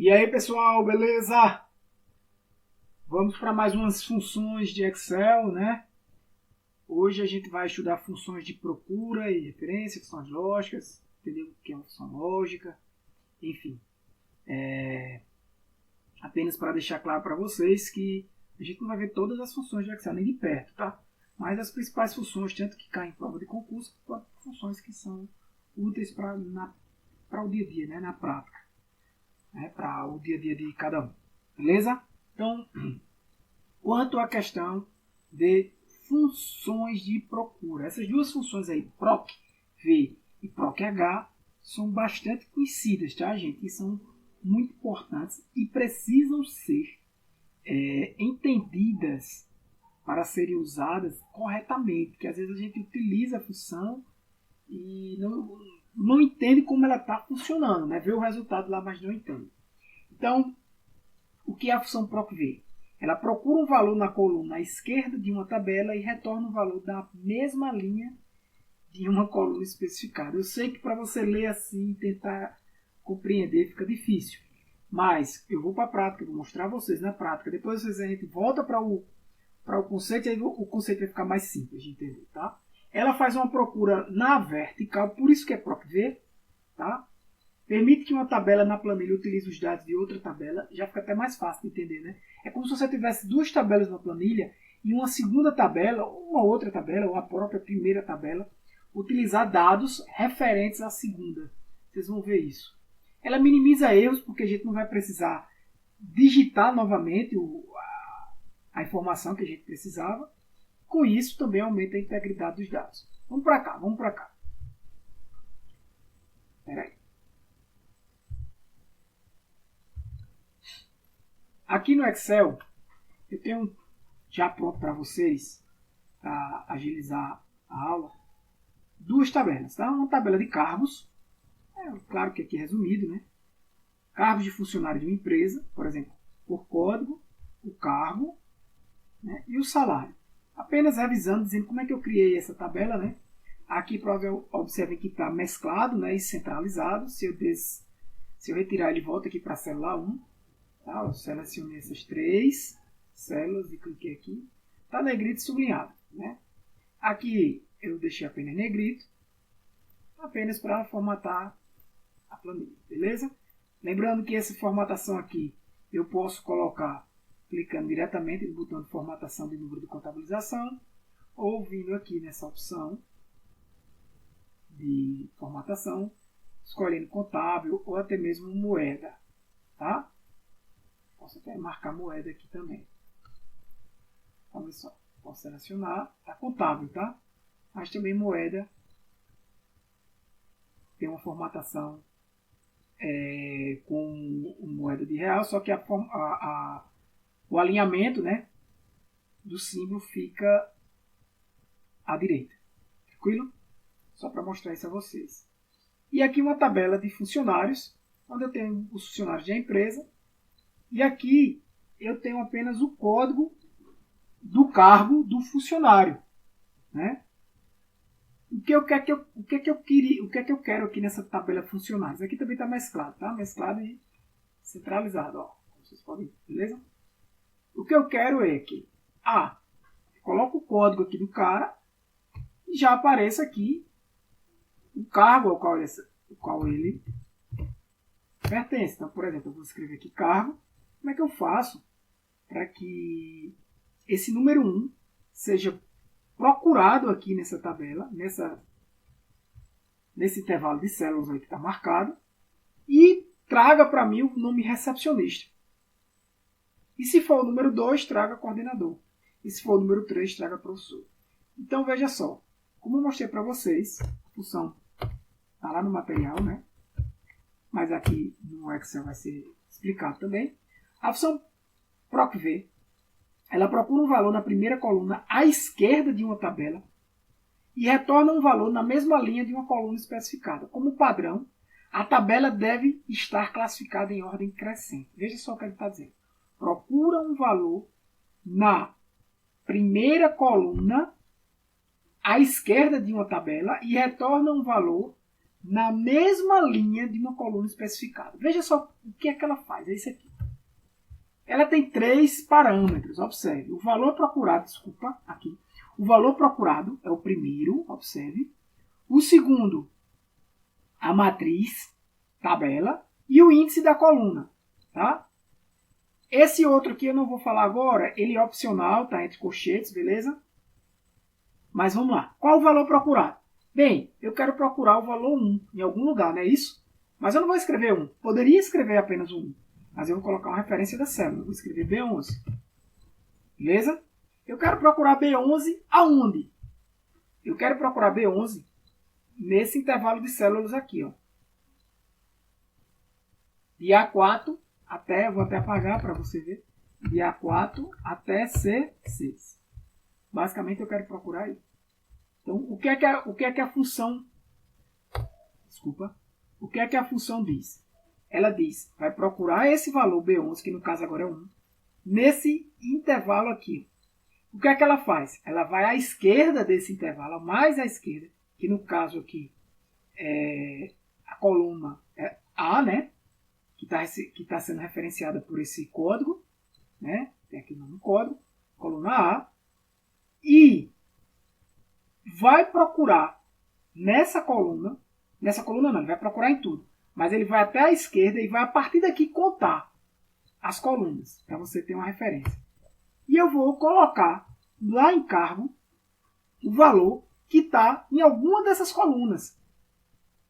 E aí pessoal, beleza? Vamos para mais umas funções de Excel, né? Hoje a gente vai estudar funções de procura e referência, funções lógicas, entender o que é uma função lógica, enfim. Apenas para deixar claro para vocês que a gente não vai ver todas as funções de Excel nem de perto, tá? Mas as principais funções, tanto que caem em prova de concurso, quanto funções que são úteis para o dia a dia, né? Na prática. Para o dia a dia de cada um. Beleza? Então, quanto à questão de funções de procura. Essas duas funções aí, PROC-V e PROC-H, são bastante conhecidas, tá, gente? E são muito importantes e precisam ser entendidas para serem usadas corretamente, porque às vezes a gente utiliza a função e não entende como ela está funcionando, né? Vê o resultado lá, mas não entende. Então, o que é a função PROC-V? Ela procura um valor na coluna à esquerda de uma tabela e retorna o valor da mesma linha de uma coluna especificada. Eu sei que para você ler assim e tentar compreender fica difícil, mas eu vou para a prática, vou mostrar a vocês na prática. Depois a gente volta para o conceito e aí o conceito vai ficar mais simples de entender, tá? Ela faz uma procura na vertical, por isso que é PROC-V, tá? Permite que uma tabela na planilha utilize os dados de outra tabela, já fica até mais fácil de entender, né? É como se você tivesse duas tabelas na planilha e uma segunda tabela, uma outra tabela, ou a própria primeira tabela, utilizar dados referentes à segunda. Vocês vão ver isso. Ela minimiza erros, porque a gente não vai precisar digitar novamente a informação que a gente precisava. Com isso, também aumenta a integridade dos dados. Vamos para cá, vamos para cá. Espera aí. Aqui no Excel, eu tenho já pronto para vocês, para agilizar a aula, duas tabelas. Tá? Uma tabela de cargos, claro que aqui é resumido, né? Cargos de funcionário de uma empresa, por exemplo, por código, o cargo, né? E o salário. Apenas revisando, dizendo como é que eu criei essa tabela, né? Aqui, observem que está mesclado, né, e centralizado. Se eu retirar, ele volta aqui para a célula 1. Tá? Eu selecionei essas três células e cliquei aqui. Está negrito sublinhado. Né? Aqui eu deixei apenas negrito, apenas para formatar a planilha. Beleza? Lembrando que essa formatação aqui eu posso colocar clicando diretamente no botão de formatação de número de contabilização ou vindo aqui nessa opção de formatação, escolhendo contábil ou até mesmo moeda. Tá? Posso até marcar moeda aqui também. Olha só, posso selecionar, está contábil, tá? Mas também moeda tem uma formatação com moeda de real, só que o alinhamento, né, do símbolo fica à direita. Tranquilo? Só para mostrar isso a vocês. E aqui uma tabela de funcionários, onde eu tenho os funcionários da empresa. E aqui eu tenho apenas o código do cargo do funcionário. Né? O que eu quero aqui nessa tabela funcionários? Aqui também está mesclado, tá? Mesclado e centralizado. Ó. Vocês podem ver, beleza? O que eu quero é que coloco o código aqui do cara e já apareça aqui o cargo ao qual ele pertence. Então, por exemplo, eu vou escrever aqui cargo. Como é que eu faço para que esse número 1 seja procurado aqui nessa tabela, nesse intervalo de células aí que está marcado, e traga para mim o nome recepcionista. E se for o número 2, traga coordenador. E se for o número 3, traga professor. Então, veja só. Como eu mostrei para vocês, a função está lá no material, né? Mas aqui no Excel vai ser explicado também. A função PROC-V, ela procura um valor na primeira coluna à esquerda de uma tabela e retorna um valor na mesma linha de uma coluna especificada. Como padrão, a tabela deve estar classificada em ordem crescente. Veja só o que ele está dizendo. Procura um valor na primeira coluna à esquerda de uma tabela e retorna um valor na mesma linha de uma coluna especificada. Veja só o que é que ela faz. É isso aqui. Ela tem 3 parâmetros. Observe. O valor procurado, desculpa, aqui. O valor procurado é o primeiro, observe. O segundo, a matriz, tabela, e o índice da coluna. Tá? Esse outro aqui eu não vou falar agora, ele é opcional, tá entre colchetes, beleza? Mas vamos lá. Qual o valor procurado? Bem, eu quero procurar o valor 1 em algum lugar, não é isso? Mas eu não vou escrever 1. Poderia escrever apenas o 1, mas eu vou colocar uma referência da célula. Eu vou escrever B11. Beleza? Eu quero procurar B11 aonde? Eu quero procurar B11 nesse intervalo de células aqui, ó. De A4 até, vou até apagar para você ver, de A4 até C6. Basicamente eu quero procurar aí. Então, o que é que a função... Desculpa. O que é que a função diz? Ela diz, vai procurar esse valor B11, que no caso agora é 1, nesse intervalo aqui. O que é que ela faz? Ela vai à esquerda desse intervalo, mais à esquerda, que no caso aqui é a coluna é A, né? Que tá sendo referenciada por esse código, né? Tem aqui o nome do código, coluna A, e vai procurar nessa coluna não, ele vai procurar em tudo, mas ele vai até a esquerda e vai a partir daqui contar as colunas, para você ter uma referência. E eu vou colocar lá em cargo o valor que está em alguma dessas colunas.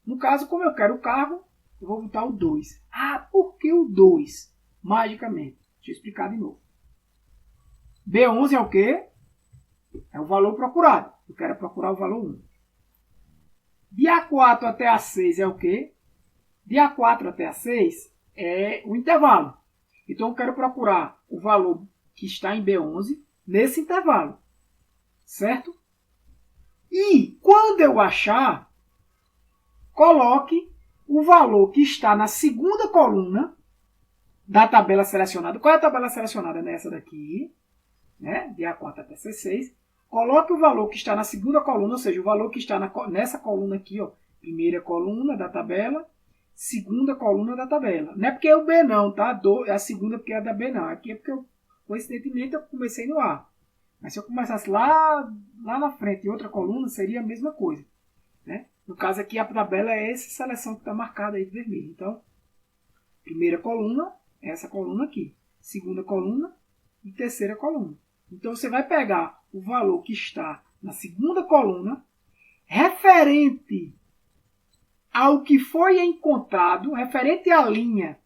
No caso, como eu quero o cargo, eu vou botar o 2. Ah, por que o 2? Magicamente. Deixa eu explicar de novo. B11 é o quê? É o valor procurado. Eu quero procurar o valor 1. De A4 até A6 é o quê? De A4 até A6 é o intervalo. Então eu quero procurar o valor que está em B11 nesse intervalo. Certo? E quando eu achar, coloque o valor que está na segunda coluna da tabela selecionada. Qual é a tabela selecionada? Nessa daqui, né? De A4 até C6. Coloque o valor que está na segunda coluna, ou seja, o valor que está nessa coluna aqui, ó, primeira coluna da tabela, segunda coluna da tabela. Não é porque é o B não, tá? É a segunda porque é a da B não. Aqui é porque, coincidentemente, eu comecei no A. Mas se eu começasse lá na frente em outra coluna, seria a mesma coisa. Né? No caso aqui, a tabela é essa seleção que está marcada aí de vermelho. Então, primeira coluna é essa coluna aqui. Segunda coluna e terceira coluna. Então, você vai pegar o valor que está na segunda coluna, referente ao que foi encontrado, referente à linha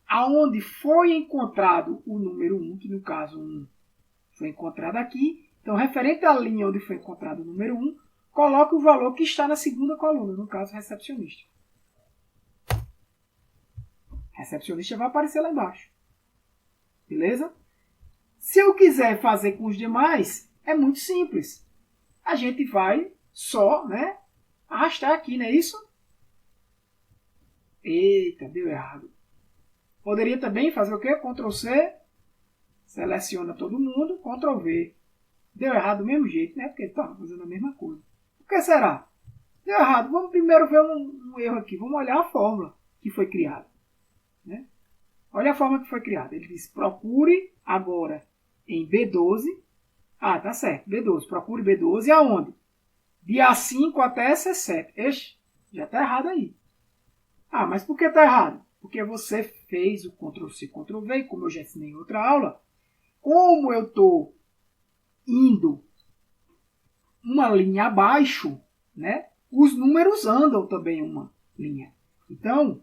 aonde foi encontrado o número 1, que no caso 1 foi encontrado aqui. Então, referente à linha onde foi encontrado o número 1, coloque o valor que está na segunda coluna, no caso recepcionista. Recepcionista vai aparecer lá embaixo. Beleza? Se eu quiser fazer com os demais, é muito simples. A gente vai só, né, arrastar aqui, não é isso? Eita, deu errado. Poderia também fazer o quê? Ctrl C, seleciona todo mundo, Ctrl V. Deu errado do mesmo jeito, né? Porque ele estava fazendo a mesma coisa. Por que será? Deu errado. Vamos primeiro ver um erro aqui. Vamos olhar a fórmula que foi criada. Né? Olha a fórmula que foi criada. Ele diz, procure agora em B12. Ah, tá certo. B12. Procure B12 aonde? De A5 até C7. Ixi, já está errado aí. Ah, mas por que está errado? Porque você fez o Ctrl+C, Ctrl+V, como eu já ensinei em outra aula. Como eu estou indo uma linha abaixo, né, os números andam também uma linha. Então,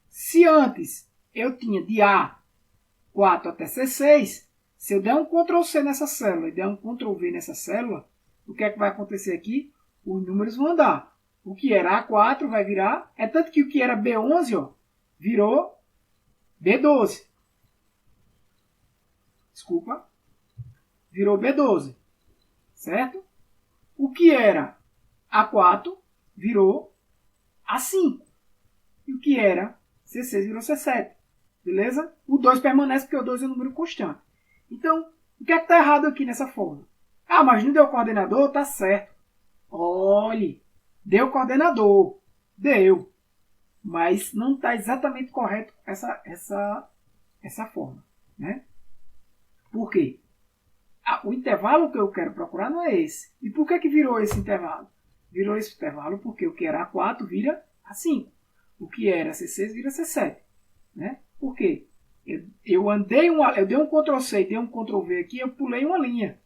se antes eu tinha de A4 até C6, se eu der um Ctrl+C nessa célula e der um Ctrl+V nessa célula, o que é que vai acontecer aqui? Os números vão andar. O que era A4 vai virar... É tanto que o que era B11, ó, virou B12. Desculpa. Virou B12. Certo? O que era A4 virou A5. E o que era C6 virou C7. Beleza? O 2 permanece porque o 2 é um número constante. Então, o que é que está errado aqui nessa forma? Ah, mas não deu coordenador? Tá certo. Olhe, deu coordenador. Deu. Mas não está exatamente correto essa forma. Né? Por quê? O intervalo que eu quero procurar não é esse. E por que virou esse intervalo? Virou esse intervalo porque o que era A4 vira A5. O que era C6 vira C7. Né? Por quê? Eu dei um Ctrl+C e dei um Ctrl+V aqui, eu pulei uma linha.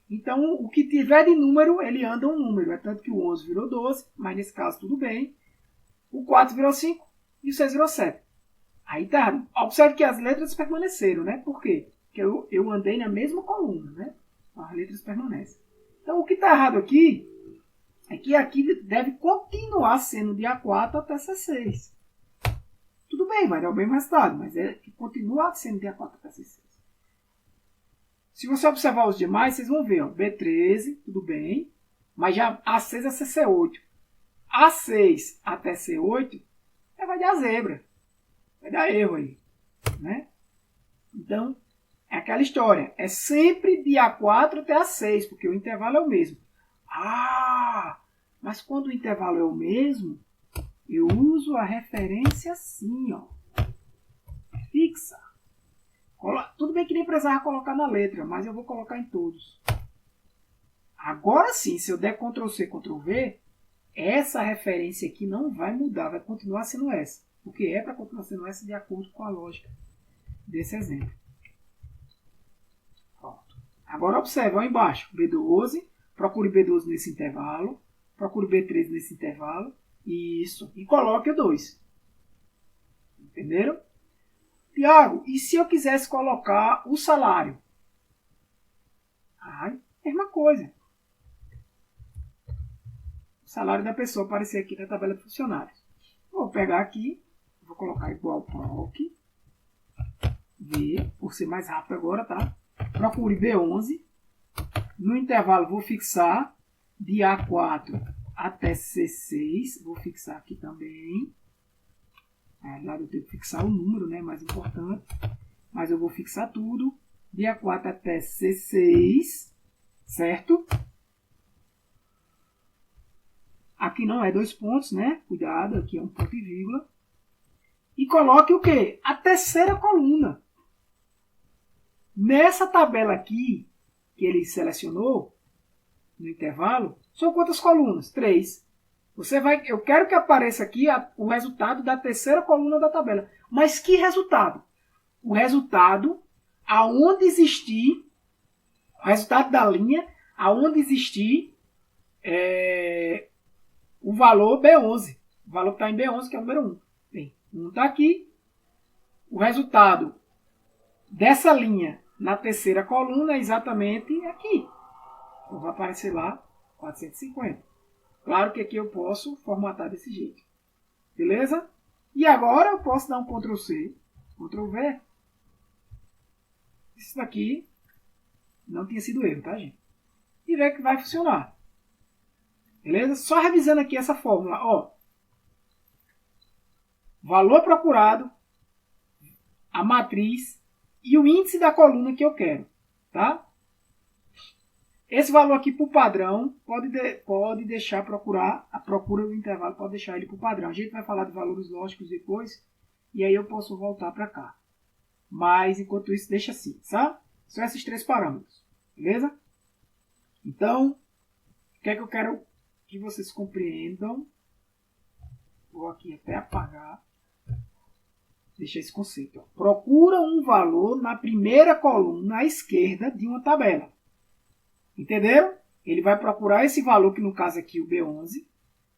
Então, o que tiver de número, ele anda um número. É tanto que o 11 virou 12, mas nesse caso tudo bem. O 4 virou 5 e o 6 virou 7. Aí tá. Observe que as letras permaneceram, né? Por quê? Porque eu andei na mesma coluna, né? As letras permanecem. Então, o que está errado aqui é que aqui deve continuar sendo de A4 até C6. Tudo bem, vai dar o mesmo resultado, mas é que continua sendo de A4 até C6. Se você observar os demais, vocês vão ver, ó, B13, tudo bem, mas já A6 a C8. A6 até C8 vai dar zebra. Vai dar erro aí. Né? Então, é aquela história. É sempre de A4 até A6, porque o intervalo é o mesmo. Ah, mas quando o intervalo é o mesmo, eu uso a referência assim, ó. Fixa. Tudo bem que nem precisava colocar na letra, mas eu vou colocar em todos. Agora sim, se eu der Ctrl+C, Ctrl+V, essa referência aqui não vai mudar, vai continuar sendo essa. Porque é para continuar sendo essa de acordo com a lógica desse exemplo. Pronto. Agora observe, ó, embaixo, B12, procure B12 nesse intervalo, procure B13 nesse intervalo, isso, e coloque o 2. Entenderam? Tiago, e se eu quisesse colocar o salário? Mesma coisa. O salário da pessoa aparecer aqui na tabela de funcionários. Vou pegar aqui, vou colocar igual proc, V, por ser mais rápido agora, tá? Procure B11. No intervalo vou fixar de A4 até C6. Vou fixar aqui também. Lá eu tenho que fixar o número, né? Mais importante. Mas eu vou fixar tudo. De A4 até C6. Certo? Aqui não é 2 pontos, né? Cuidado, aqui é um ponto e vírgula. E coloque o quê? A terceira coluna. Nessa tabela aqui, que ele selecionou, no intervalo, são quantas colunas? 3. Eu quero que apareça aqui o resultado da terceira coluna da tabela. Mas que resultado? O resultado aonde existir, o resultado da linha, aonde existir o valor B11. O valor que está em B11, que é o número 1. Bem, 1 está aqui. O resultado dessa linha na terceira coluna é exatamente aqui. Então vai aparecer lá 450. Claro que aqui eu posso formatar desse jeito. Beleza? E agora eu posso dar um Ctrl+C, Ctrl+V. Isso daqui não tinha sido erro, tá, gente? E ver que vai funcionar. Beleza? Só revisando aqui essa fórmula. Ó, valor procurado, a matriz e o índice da coluna que eu quero. Tá? Esse valor aqui para o padrão pode deixar procurar, a procura do intervalo pode deixar ele para o padrão. A gente vai falar de valores lógicos depois e aí eu posso voltar para cá. Mas enquanto isso, deixa assim, sabe? São esses 3 parâmetros. Beleza? Então, o que é que eu quero que vocês compreendam? Vou aqui até apagar. Deixa esse conceito. Ó. Procura um valor na primeira coluna à esquerda de uma tabela. Entenderam? Ele vai procurar esse valor, que no caso aqui o B11,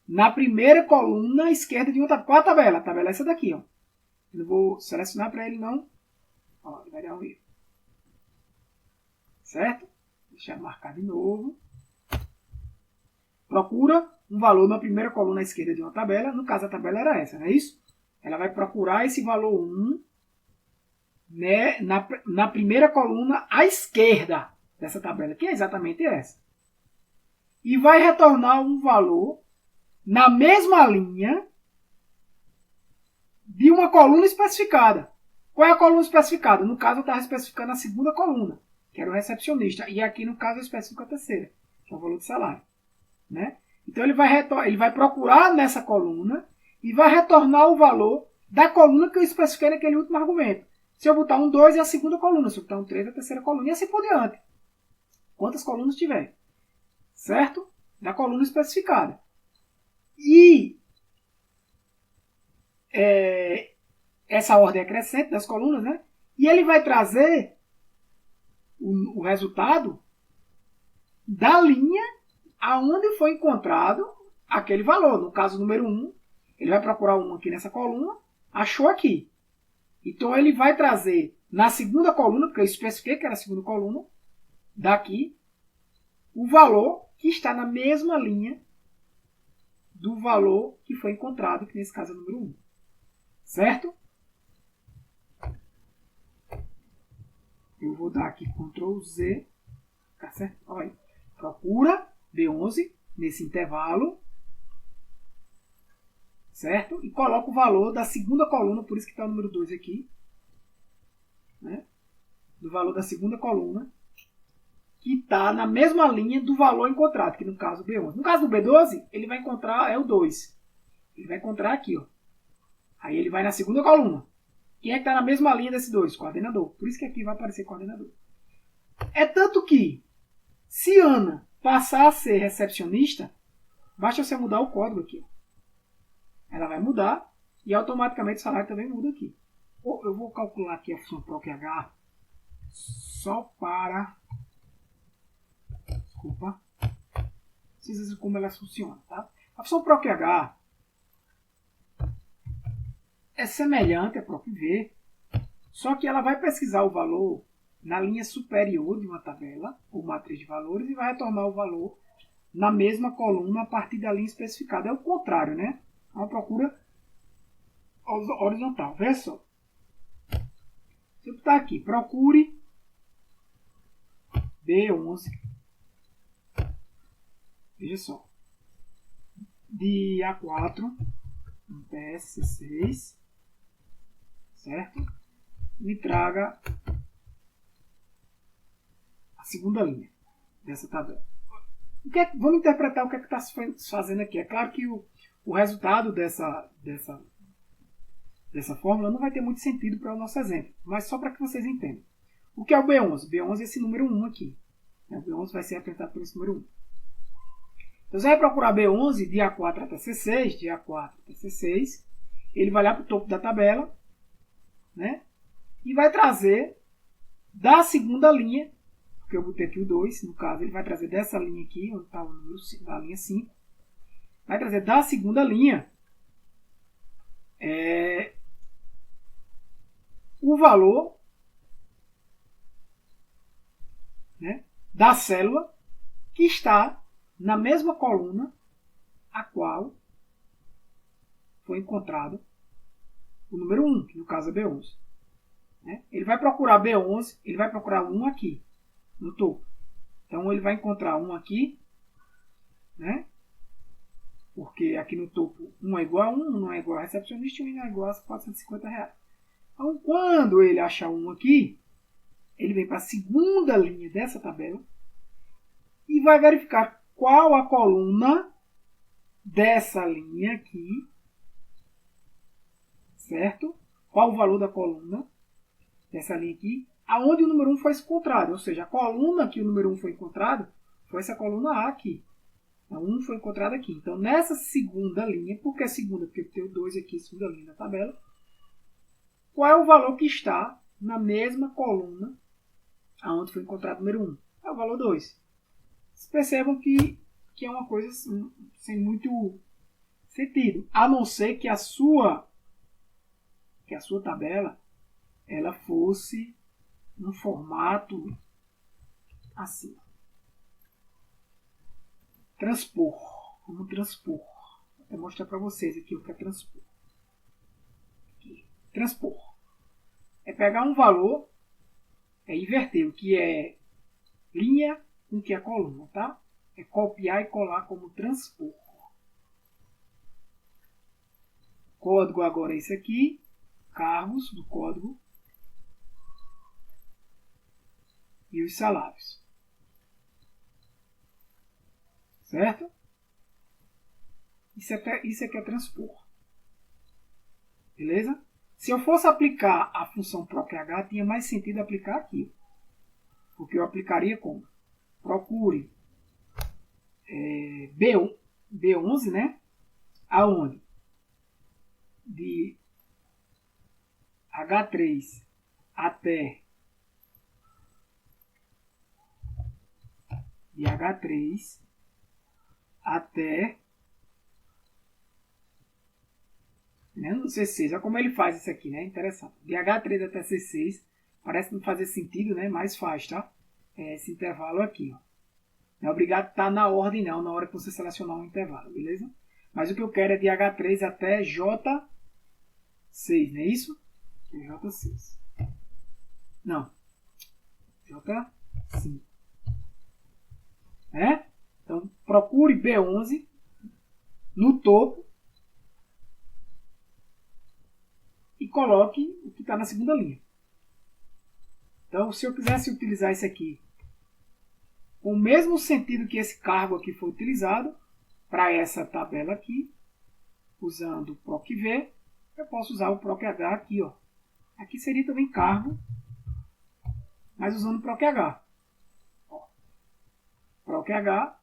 na primeira coluna à esquerda de uma tabela. Qual a tabela? A tabela é essa daqui. Ó. Eu vou selecionar para ele não. Ó, ele vai dar um erro. Certo? Deixa eu marcar de novo. Procura um valor na primeira coluna à esquerda de uma tabela. No caso, a tabela era essa, não é isso? Ela vai procurar esse valor 1, né, na primeira coluna à esquerda dessa tabela, que é exatamente essa. E vai retornar um valor na mesma linha de uma coluna especificada. Qual é a coluna especificada? No caso, eu estava especificando a segunda coluna, que era o recepcionista. E aqui, no caso, eu especifico a terceira, que é o valor de salário. Né? Então, ele vai procurar nessa coluna e vai retornar o valor da coluna que eu especifiquei naquele último argumento. Se eu botar um 2 é a segunda coluna, se eu botar um 3 é a terceira coluna, e assim por diante. Quantas colunas tiver. Certo? Da coluna especificada. E essa ordem é crescente das colunas, né? E ele vai trazer o resultado da linha aonde foi encontrado aquele valor. No caso número 1, ele vai procurar 1 aqui nessa coluna, achou aqui. Então ele vai trazer na segunda coluna, porque eu especifiquei que era a segunda coluna, daqui, o valor que está na mesma linha do valor que foi encontrado, que nesse caso é o número 1. Certo? Eu vou dar aqui Ctrl Z. Tá certo? Olha aí. Procura B11 nesse intervalo. Certo? E coloca o valor da segunda coluna, por isso que está o número 2 aqui. Né? Do valor da segunda coluna, que está na mesma linha do valor encontrado, que no caso B11. No caso do B12, ele vai encontrar o 2. Ele vai encontrar aqui, ó. Aí ele vai na segunda coluna. Quem é que está na mesma linha desse 2? Coordenador. Por isso que aqui vai aparecer coordenador. É tanto que, se Ana passar a ser recepcionista, basta você mudar o código aqui. Ela vai mudar e automaticamente o salário também muda aqui. Eu vou calcular aqui a função PROC-H só para... Desculpa. Vocês veem como ela funciona, tá? A função PROC-H é semelhante à PROC-V, só que ela vai pesquisar o valor na linha superior de uma tabela, ou matriz de valores, e vai retornar o valor na mesma coluna a partir da linha especificada. É o contrário, né? É uma procura horizontal. Veja só. Se eu botar aqui, procure B11. Veja só. De A4, um PSC6, certo? Me traga a segunda linha dessa tabela. Vamos interpretar o que está se fazendo aqui. É claro que o resultado dessa fórmula não vai ter muito sentido para o nosso exemplo, mas só para que vocês entendam. O que é o B11? B11 é esse número 1 aqui. O B11 vai ser representado por esse número 1. Então você vai procurar B11 de A4 até C6, de A4 até C6. Ele vai lá para o topo da tabela, né? E vai trazer da segunda linha, porque eu botei aqui o 2, no caso ele vai trazer dessa linha aqui, onde está o número da linha 5. Vai trazer da segunda linha o valor, né, da célula que está na mesma coluna a qual foi encontrado o número 1, que no caso é B11. Né? Ele vai procurar B11, ele vai procurar 1 aqui, no topo. Então ele vai encontrar 1 aqui, né? Porque aqui no topo 1 é igual a 1, não é igual a recepcionista e 1 é igual a R$450. Então quando ele achar 1 aqui, ele vem para a segunda linha dessa tabela e vai verificar qual a coluna dessa linha aqui, certo? Qual o valor da coluna dessa linha aqui, aonde o número 1 foi encontrado. Ou seja, a coluna que o número 1 foi encontrado foi essa coluna A aqui. Então, 1 foi encontrado aqui. Então, nessa segunda linha, por que segunda? Porque eu tenho 2 aqui, segunda linha da tabela. Qual é o valor que está na mesma coluna aonde foi encontrado o número 1? É o valor 2. Vocês percebam que é uma coisa sem muito sentido. A não ser que a sua tabela ela fosse no formato assim. Transpor. Vamos transpor. Vou mostrar para vocês aqui o que é transpor. Aqui. Transpor. É pegar um valor, inverter o que é linha com o que é coluna, tá? É copiar e colar como transpor. Código agora é esse aqui. Cargos do código. E os salários. Certo? Isso aqui é transpor. Beleza? Se eu fosse aplicar a função PROC-H, tinha mais sentido aplicar aqui. Porque eu aplicaria como? Procure B11, né? Aonde? De H3 até de H3 até no C6. Olha como ele faz isso aqui, né? Interessante. De H3 até C6 parece não fazer sentido, né? Mas faz, tá? Esse intervalo aqui, ó. Não é obrigado a estar na ordem, não, na hora que você selecionar um intervalo, beleza? Mas o que eu quero é de H3 até J6, não é isso? J6. Não. J5. Então, procure B11 no topo e coloque o que está na segunda linha. Então, se eu quisesse utilizar isso aqui com o mesmo sentido que esse cargo aqui foi utilizado, para essa tabela aqui, usando o PROC-V, eu posso usar o PROC-H aqui, ó. Aqui seria também cargo, mas usando o PROC-H. PROC-H,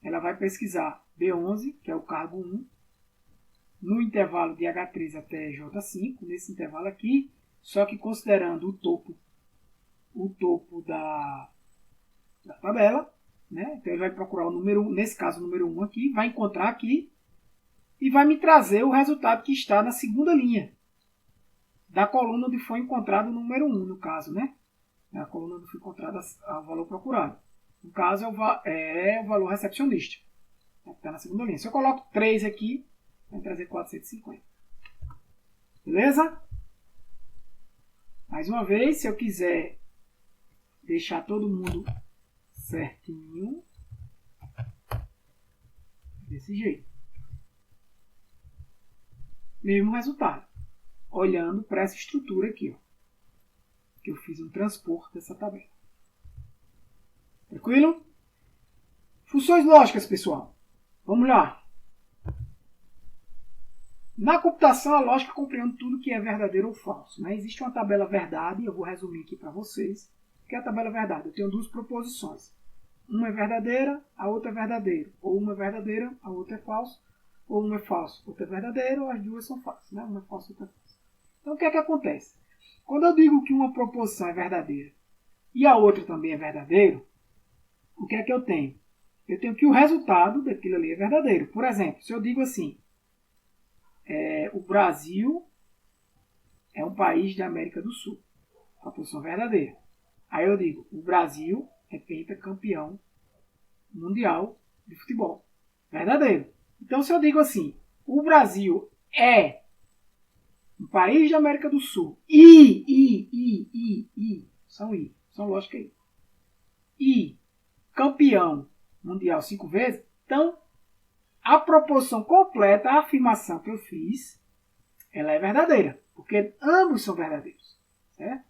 ela vai pesquisar B11, que é o cargo 1, no intervalo de H3 até J5, nesse intervalo aqui, só que considerando o topo da tabela, né? Então ele vai procurar o número 1, nesse caso o número 1 aqui, vai encontrar aqui e vai me trazer o resultado que está na segunda linha da coluna onde foi encontrado o número 1, no caso, né? Na coluna onde foi encontrado o valor procurado. No caso é o valor recepcionista, que está na segunda linha. Se eu coloco 3 aqui, vai trazer 450. Beleza? Mais uma vez, se eu quiser deixar todo mundo certinho, desse jeito. Mesmo resultado. Olhando para essa estrutura aqui, ó, que eu fiz um transporte dessa tabela. Tranquilo? Funções lógicas, pessoal. Vamos lá. Na computação, a lógica compreende tudo que é verdadeiro ou falso, né? Existe uma tabela verdade, eu vou resumir aqui para vocês. O que é a tabela verdade? Eu tenho duas proposições. Uma é verdadeira, a outra é verdadeira. Ou uma é verdadeira, a outra é falsa. Ou uma é falsa, outra é verdadeira, ou as duas são falsas, né? Uma é falsa, outra é falsa. Então, o que é que acontece? Quando eu digo que uma proposição é verdadeira e a outra também é verdadeiro, o que é que eu tenho? Eu tenho que o resultado daquilo ali é verdadeiro. Por exemplo, se eu digo assim, o Brasil é um país da América do Sul. A posição verdadeira. Aí eu digo, o Brasil é pentacampeão mundial de futebol. Verdadeiro. Então, se eu digo assim, o Brasil é um país da América do Sul são lógica aí. E campeão mundial 5 vezes, então a proposição completa, a afirmação que eu fiz, ela é verdadeira, porque ambos são verdadeiros, certo?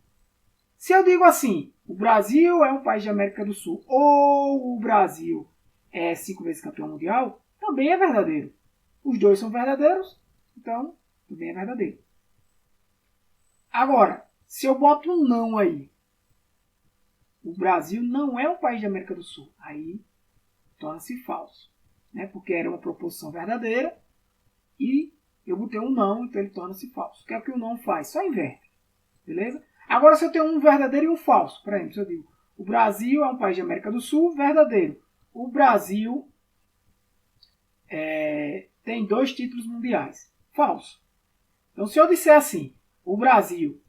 Se eu digo assim, o Brasil é um país da América do Sul, ou o Brasil é 5 vezes campeão mundial, também é verdadeiro. Os dois são verdadeiros, então também é verdadeiro. Agora, se eu boto um não aí, o Brasil não é um país da América do Sul, aí torna-se falso, né? Porque era uma proposição verdadeira e eu botei um não, então ele torna-se falso. O que é que o não faz? Só inverte, beleza? Agora, se eu tenho um verdadeiro e um falso, por exemplo, se eu digo o Brasil é um país da América do Sul, verdadeiro. O Brasil tem 2 títulos mundiais, falso. Então, se eu disser assim, o Brasil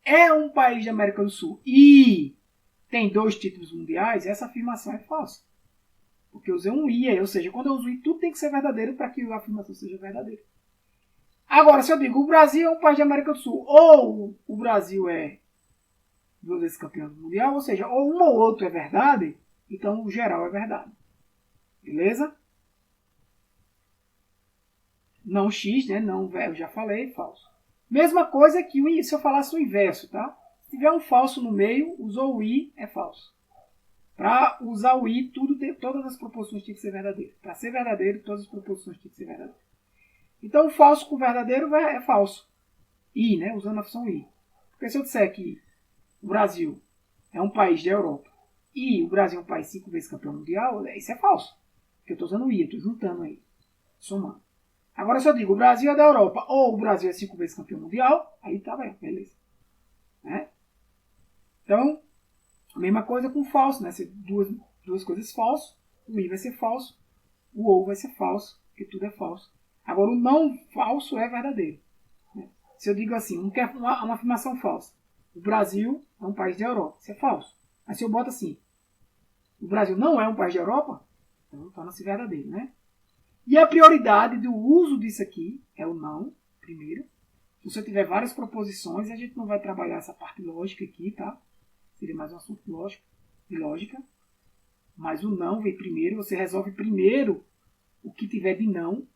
é um país da América do Sul e tem 2 títulos mundiais, essa afirmação é falsa. Porque eu usei um i, ou seja, quando eu uso i, tudo tem que ser verdadeiro para que a afirmação seja verdadeira. Agora, se eu digo o Brasil é um país da América do Sul, ou o Brasil é 2 vezes campeão mundial, ou seja, ou um ou outro é verdade, então o geral é verdade. Beleza? Não x, né? Não, eu já falei, falso. Mesma coisa que se eu falasse o inverso, tá? Se tiver um falso no meio, usou o i, é falso. Para usar o i, todas as proposições têm que ser verdadeiras. Para ser verdadeiro, todas as proposições têm que ser verdadeiras. Então, o falso com o verdadeiro é falso. I, né? Usando a função I. Porque se eu disser que o Brasil é um país da Europa e o Brasil é um país 5 vezes campeão mundial, isso é falso. Porque eu estou usando I, eu estou juntando aí, somando. Agora, se eu digo o Brasil é da Europa ou o Brasil é 5 vezes campeão mundial, aí tá bem, beleza. Né? Então, a mesma coisa com falso, né? Se duas coisas falsas, o I vai ser falso, o ou vai ser falso, porque tudo é falso. Agora, o não falso é verdadeiro. Né? Se eu digo assim, uma afirmação falsa, o Brasil é um país da Europa, isso é falso. Mas se eu boto assim, o Brasil não é um país da Europa, então torna-se verdadeiro, né? E a prioridade do uso disso aqui é o não, primeiro. Se você tiver várias proposições, a gente não vai trabalhar essa parte lógica aqui, tá? Seria mais um assunto lógico, de lógica. Mas o não vem primeiro, você resolve primeiro o que tiver de não.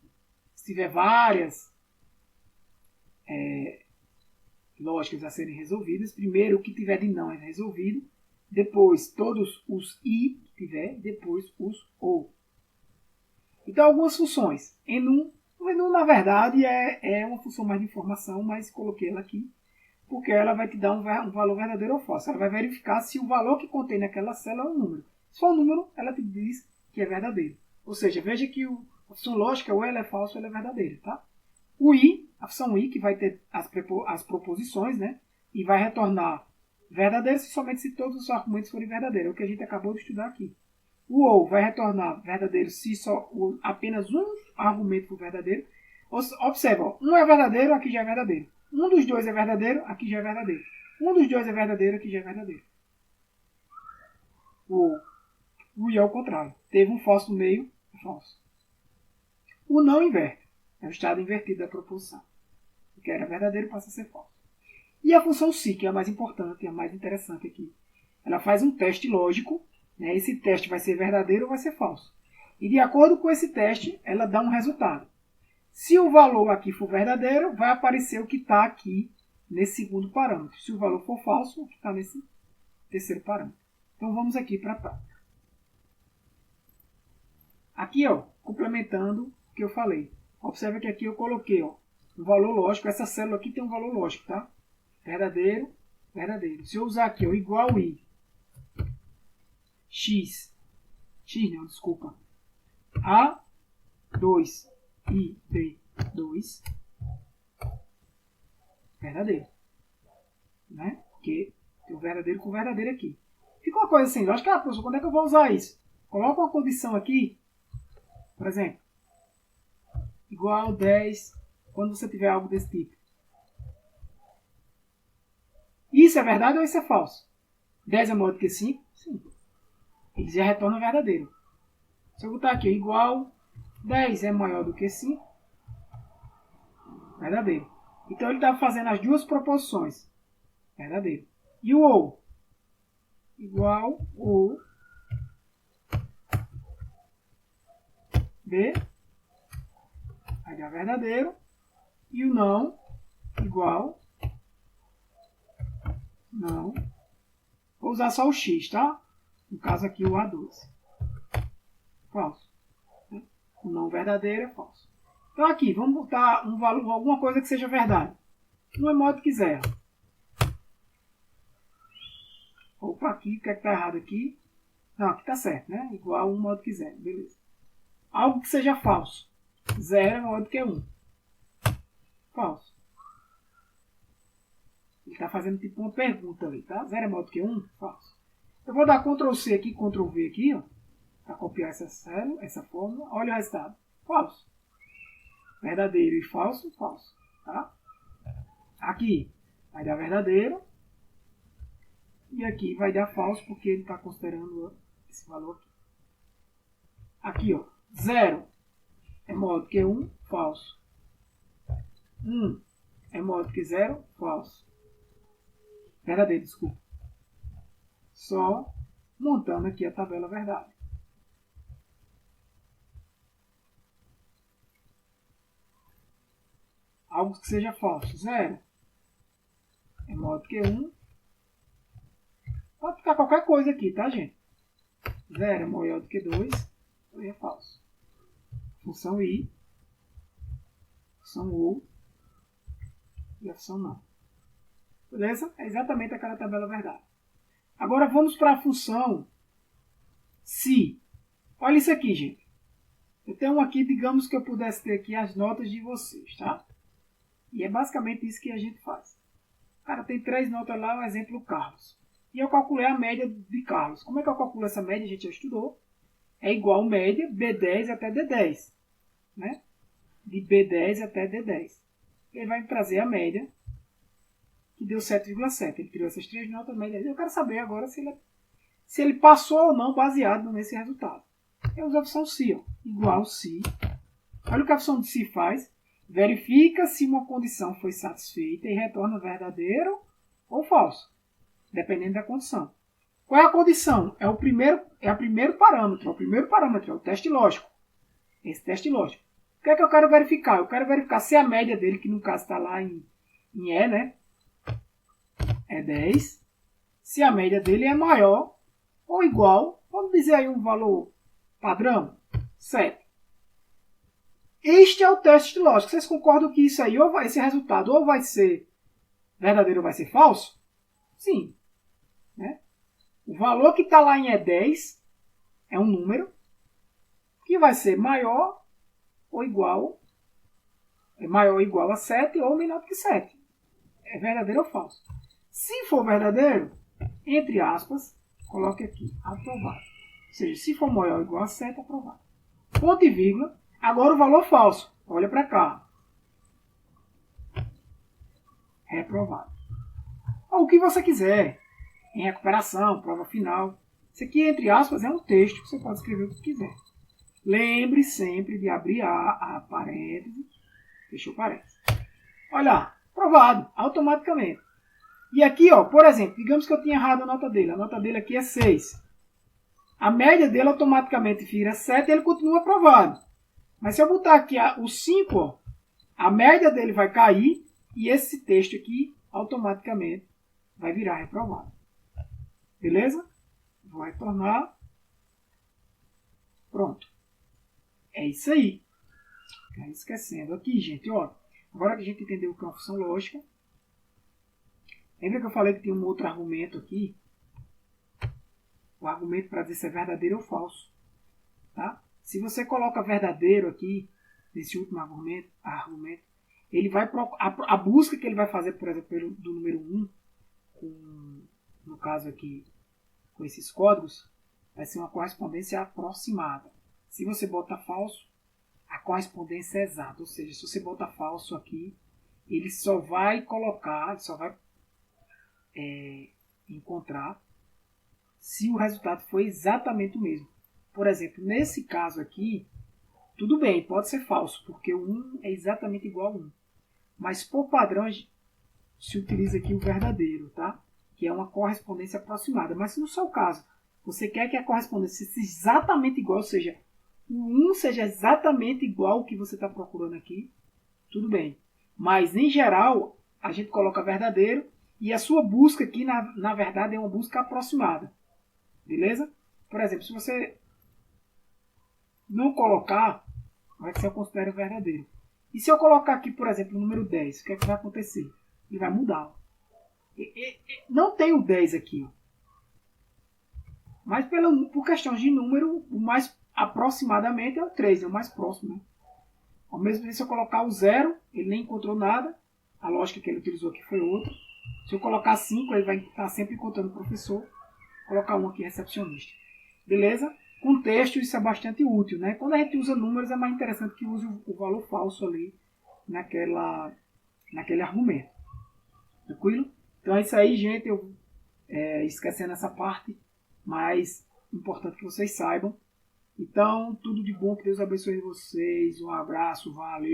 Se tiver várias lógicas a serem resolvidas, primeiro o que tiver de não é resolvido, depois todos os i que tiver, depois os ou. Então, algumas funções. O enum, na verdade, é uma função mais de informação, mas coloquei ela aqui, porque ela vai te dar um valor verdadeiro ou falso. Ela vai verificar se o valor que contém naquela célula é um número. Se for um número, ela te diz que é verdadeiro. Ou seja, veja que a função lógica, ou ela é falsa ou ela é verdadeira. Tá? O i, a função i, que vai ter as proposições, né? E vai retornar verdadeiro somente se todos os argumentos forem verdadeiros. É o que a gente acabou de estudar aqui. O ou vai retornar verdadeiro se apenas um argumento for verdadeiro. Observa, um é verdadeiro, aqui já é verdadeiro. Um dos dois é verdadeiro, aqui já é verdadeiro. Um dos dois é verdadeiro, aqui já é verdadeiro. O i é o contrário. Teve um falso no meio, é falso. O não inverte. É o estado invertido da proposição. O que era verdadeiro passa a ser falso. E a função se, que é a mais importante, é a mais interessante aqui. Ela faz um teste lógico. Né? Esse teste vai ser verdadeiro ou vai ser falso. E de acordo com esse teste, ela dá um resultado. Se o valor aqui for verdadeiro, vai aparecer o que está aqui nesse segundo parâmetro. Se o valor for falso, o que está nesse terceiro parâmetro. Então vamos aqui para a prática. Aqui, ó, complementando o que eu falei. Observe que aqui eu coloquei um valor lógico. Essa célula aqui tem um valor lógico, tá? Verdadeiro, verdadeiro. Se eu usar aqui, ó, igual i, A2 e B2, verdadeiro. Né? Porque tem o verdadeiro com o verdadeiro aqui. Fica uma coisa assim, lógico, professor, quando é que eu vou usar isso? Coloca uma condição aqui, por exemplo, igual 10, quando você tiver algo desse tipo. Isso é verdade ou isso é falso? 10 é maior do que 5? Sim. Ele já retorna verdadeiro. Se eu botar aqui igual 10 é maior do que 5, verdadeiro. Então ele está fazendo as duas proposições. Verdadeiro. E o ou? Igual ou B vai dar verdadeiro. E o não igual não. Vou usar só o x, tá? No caso aqui o A2. Falso. O não verdadeiro é falso. Então aqui, vamos botar um valor, alguma coisa que seja verdade. 1 é maior do que 0. Opa, aqui, o que é que está errado aqui? Não, aqui está certo, né? Igual a 1 maior do que 0. Beleza. Algo que seja falso. 0 é maior do que 1. Falso. Ele está fazendo tipo uma pergunta ali, tá? 0 é maior do que 1? Falso. Eu vou dar Ctrl C aqui, Ctrl V aqui, ó. Para copiar essa célula, essa fórmula. Olha o resultado. Falso. Verdadeiro e falso, falso. Tá? Aqui vai dar verdadeiro. E aqui vai dar falso, porque ele está considerando esse valor aqui. Aqui, ó. 0 é maior do que 1, falso. 1 é maior do que 0, falso. Verdadeiro, desculpa. Só montando aqui a tabela verdade. Algo que seja falso. 0 é maior do que 1. Pode ficar qualquer coisa aqui, tá, gente? 0 é maior do que 2. Então é falso. Função i. função ou e a função não. Beleza? É exatamente aquela tabela verdade. Agora vamos para a função se. Olha isso aqui, gente. Eu tenho aqui, digamos que eu pudesse ter aqui as notas de vocês, tá? E é basicamente isso que a gente faz. Cara, tem 3 notas lá, o exemplo Carlos. E eu calculei a média de Carlos. Como é que eu calculo essa média? A gente já estudou. É igual média B10 até D10. Né? De B10 até D10. Ele vai me trazer a média, que deu 7,7. Ele tirou essas 3 notas, média. Eu quero saber agora se ele passou ou não baseado nesse resultado. Eu uso a opção se, ó, igual se. Olha o que a opção de se faz. Verifica se uma condição foi satisfeita e retorna verdadeiro ou falso, dependendo da condição. Qual é a condição? É o primeiro parâmetro. É o teste lógico. Esse teste lógico. O que é que eu quero verificar? Eu quero verificar se a média dele, que no caso está lá em E, né? É 10. Se a média dele é maior ou igual, vamos dizer aí um valor padrão, 7. Este é o teste lógico. Vocês concordam que isso aí, esse resultado, ou vai ser verdadeiro ou vai ser falso? Sim. Né? O valor que está lá em E10 é um número que vai ser maior ou igual a 7 ou menor do que 7. É verdadeiro ou falso? Se for verdadeiro, entre aspas, coloque aqui, aprovado. Ou seja, se for maior ou igual a 7, aprovado. Ponto e vírgula. Agora o valor falso. Olha para cá. Reprovado. Ou o que você quiser. Em recuperação, prova final. Isso aqui, entre aspas, é um texto que você pode escrever o que quiser. Lembre sempre de abrir a parêntese. Fechou parêntese. Olha lá. Aprovado. Automaticamente. E aqui, ó, por exemplo, digamos que eu tinha errado a nota dele. A nota dele aqui é 6. A média dele automaticamente vira 7 e ele continua aprovado. Mas se eu botar aqui o 5, ó, a média dele vai cair e esse texto aqui automaticamente vai virar reprovado. Beleza? Vou retornar. Pronto. É isso aí. Tá esquecendo aqui, gente. Ó, agora que a gente entendeu o que é uma função lógica, lembra que eu falei que tem um outro argumento aqui? O argumento para dizer se é verdadeiro ou falso. Tá? Se você coloca verdadeiro aqui, nesse último argumento, ele vai a busca que ele vai fazer, por exemplo, do número 1, no caso aqui, com esses códigos, vai ser uma correspondência aproximada. Se você bota falso, a correspondência é exata. Ou seja, se você bota falso aqui, ele só vai encontrar se o resultado foi exatamente o mesmo. Por exemplo, nesse caso aqui, tudo bem, pode ser falso, porque o 1 é exatamente igual a 1. Mas por padrão se utiliza aqui o verdadeiro, tá? Que é uma correspondência aproximada. Mas se no seu caso, você quer que a correspondência seja exatamente igual, ou seja, o 1 seja exatamente igual ao que você está procurando aqui, tudo bem. Mas, em geral, a gente coloca verdadeiro e a sua busca aqui, na verdade, é uma busca aproximada. Beleza? Por exemplo, se você não colocar, vai ser eu considero verdadeiro. E se eu colocar aqui, por exemplo, o número 10, o que é que vai acontecer? Ele vai mudar. Não tem o 10 aqui. Ó. Mas por questão de número, o mais aproximadamente é o 3, é o mais próximo. Né? Ao mesmo tempo, se eu colocar o 0, ele nem encontrou nada. A lógica que ele utilizou aqui foi outra. Se eu colocar 5, ele vai estar sempre encontrando o professor. Vou colocar 1 aqui, recepcionista. Beleza? Com texto isso é bastante útil. Né? Quando a gente usa números, é mais interessante que use o valor falso ali naquele argumento. Tranquilo? Então é isso aí, gente. Eu esquecendo essa parte, mas importante que vocês saibam. Então, tudo de bom, que Deus abençoe vocês. Um abraço, valeu!